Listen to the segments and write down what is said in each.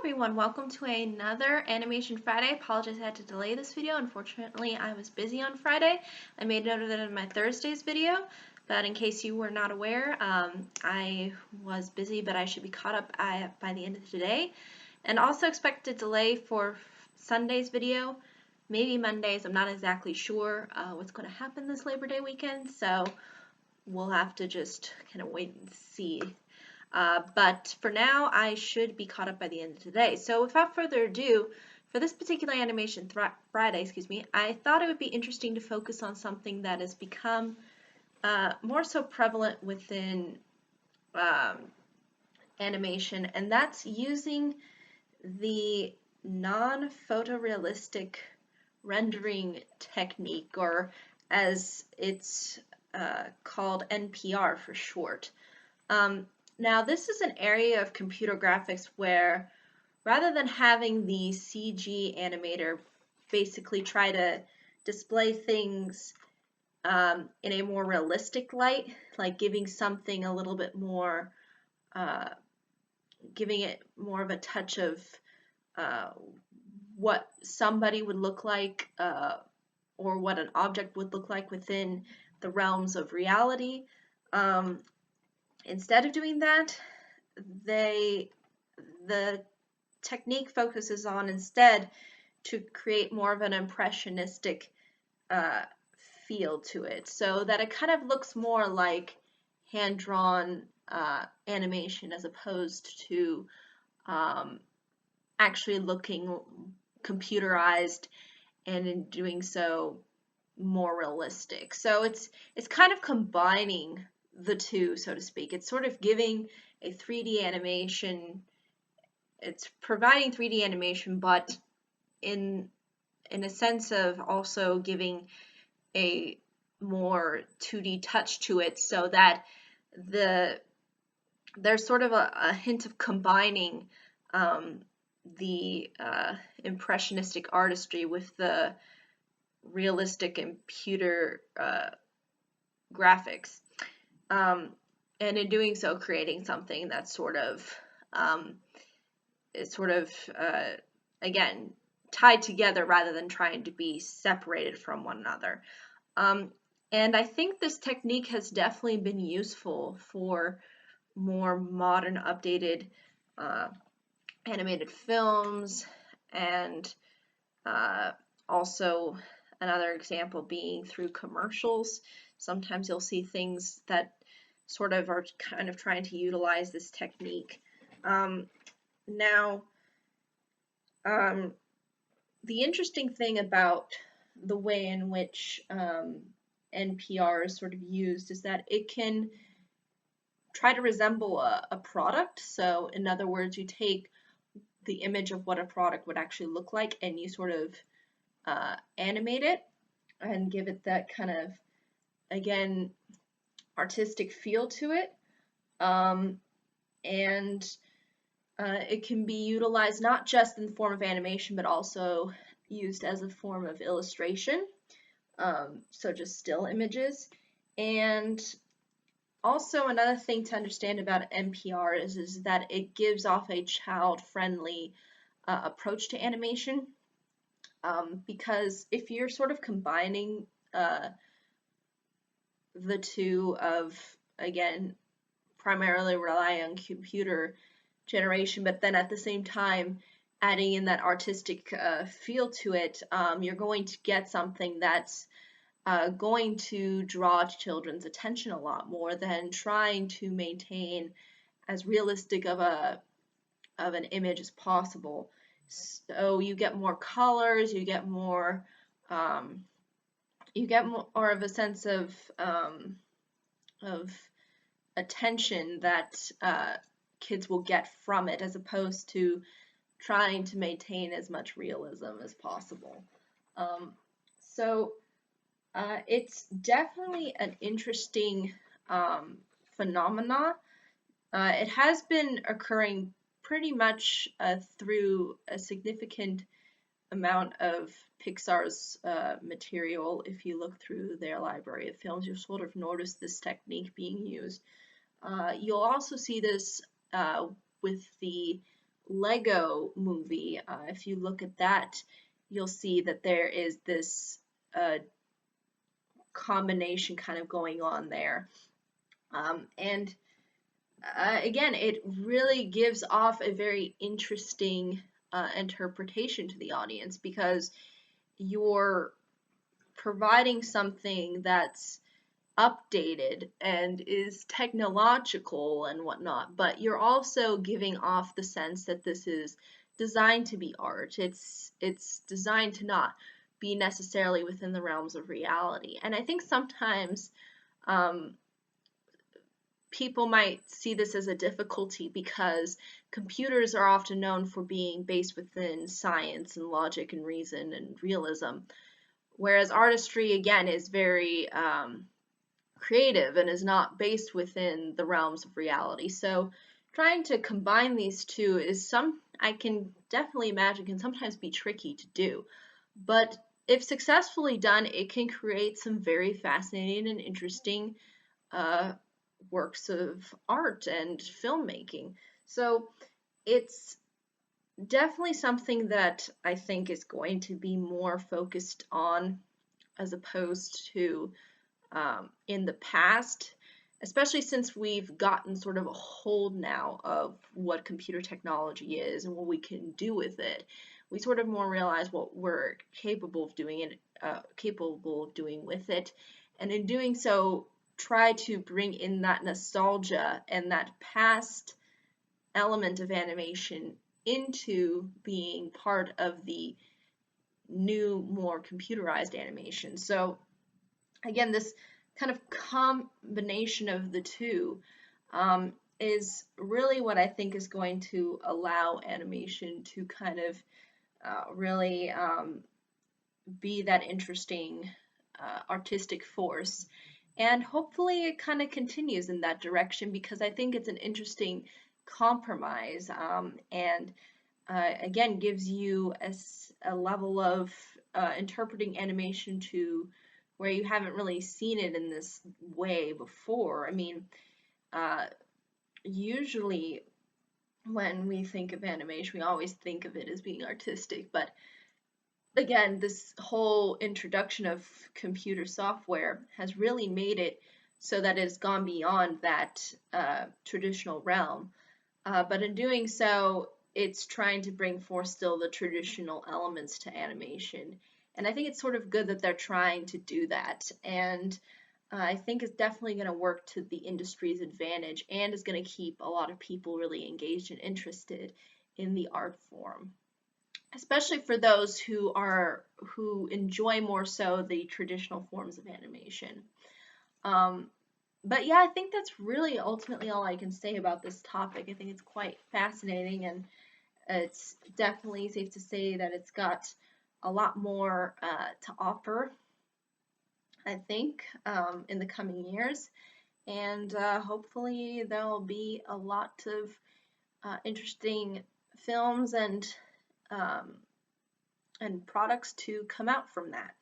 everyone, welcome to another Animation Friday. Apologize I had to delay this video. Unfortunately, I was busy on Friday. I made note of that in my Thursday's video, but in case you were not aware, I was busy, but I should be caught up by the end of today. And also expect a delay for Sunday's video, maybe Mondays. I'm not exactly sure what's going to happen this Labor Day weekend, so we'll have to just kind of wait and see. But for now, I should be caught up by the end of today. So without further ado, for this particular Animation Friday, I thought it would be interesting to focus on something that has become more so prevalent within animation, and that's using the non-photorealistic rendering technique, or as it's called, NPR for short. Now, this is an area of computer graphics where, rather than having the CG animator basically try to display things in a more realistic light, like giving something a little bit more, giving it more of a touch of what somebody would look like or what an object would look like within the realms of reality. Instead of doing that, the technique focuses on instead to create more of an impressionistic feel to it, so that it kind of looks more like hand-drawn animation as opposed to actually looking computerized, and in doing so more realistic. So it's kind of combining the two, so to speak. It's sort of giving a 3D animation, it's providing 3D animation, but in a sense of also giving a more 2D touch to it, so that there's sort of a hint of combining the impressionistic artistry with the realistic computer graphics. And in doing so, creating something that's sort of, again, tied together rather than trying to be separated from one another. And I think this technique has definitely been useful for more modern, updated animated films, and also another example being through commercials. Sometimes you'll see things that sort of are kind of trying to utilize this technique. Now, the interesting thing about the way in which NPR is sort of used is that it can try to resemble a product. So in other words, you take the image of what a product would actually look like and you sort of animate it and give it that kind of, again, artistic feel to it. It can be utilized not just in the form of animation, but also used as a form of illustration, so just still images. And also another thing to understand about NPR is that it gives off a child-friendly approach to animation, because if you're sort of combining the two of, again, primarily rely on computer generation, but then at the same time adding in that artistic feel to it, you're going to get something that's going to draw children's attention a lot more than trying to maintain as realistic of an image as possible. So you get more colors, you get more of a sense of attention that kids will get from it, as opposed to trying to maintain as much realism as possible. It's definitely an interesting phenomena. It has been occurring pretty much through a significant amount of Pixar's material. If you look through their library of films, you'll sort of notice this technique being used. You'll also see this with the Lego movie. If you look at that, you'll see that there is this combination kind of going on there. And again, it really gives off a very interesting interpretation to the audience, because you're providing something that's updated and is technological and whatnot, but you're also giving off the sense that this is designed to be art. It's designed to not be necessarily within the realms of reality. And I think sometimes people might see this as a difficulty, because computers are often known for being based within science and logic and reason and realism, whereas artistry, again, is very creative and is not based within the realms of reality. So trying to combine these two is I can definitely imagine can sometimes be tricky to do, but if successfully done, it can create some very fascinating and interesting works of art and filmmaking. So it's definitely something that I think is going to be more focused on, as opposed to in the past, especially since we've gotten sort of a hold now of what computer technology is and what we can do with it. We sort of more realize what we're capable of doing with it, and in doing so, try to bring in that nostalgia and that past element of animation into being part of the new, more computerized animation. So again, this kind of combination of the two is really what I think is going to allow animation to kind of really be that interesting artistic force. And hopefully it kind of continues in that direction, because I think it's an interesting compromise, and again gives you a level of interpreting animation to where you haven't really seen it in this way before. I mean, usually when we think of animation, we always think of it as being artistic, but again, this whole introduction of computer software has really made it so that it's gone beyond that traditional realm. But in doing so, it's trying to bring forth still the traditional elements to animation. And I think it's sort of good that they're trying to do that. And I think it's definitely going to work to the industry's advantage, and is going to keep a lot of people really engaged and interested in the art form, especially for those who enjoy more so the traditional forms of animation. But yeah, I think that's really ultimately all I can say about this topic. I think it's quite fascinating, and it's definitely safe to say that it's got a lot more to offer, I think, in the coming years. And hopefully there'll be a lot of interesting films and products to come out from that.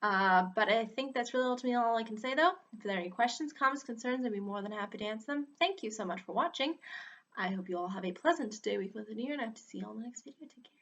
But I think that's really ultimately all I can say, though. If there are any questions, comments, concerns, I'd be more than happy to answer them. Thank you so much for watching. I hope you all have a pleasant day, week, month, and year, and I hope to see you all in the next video. Take care.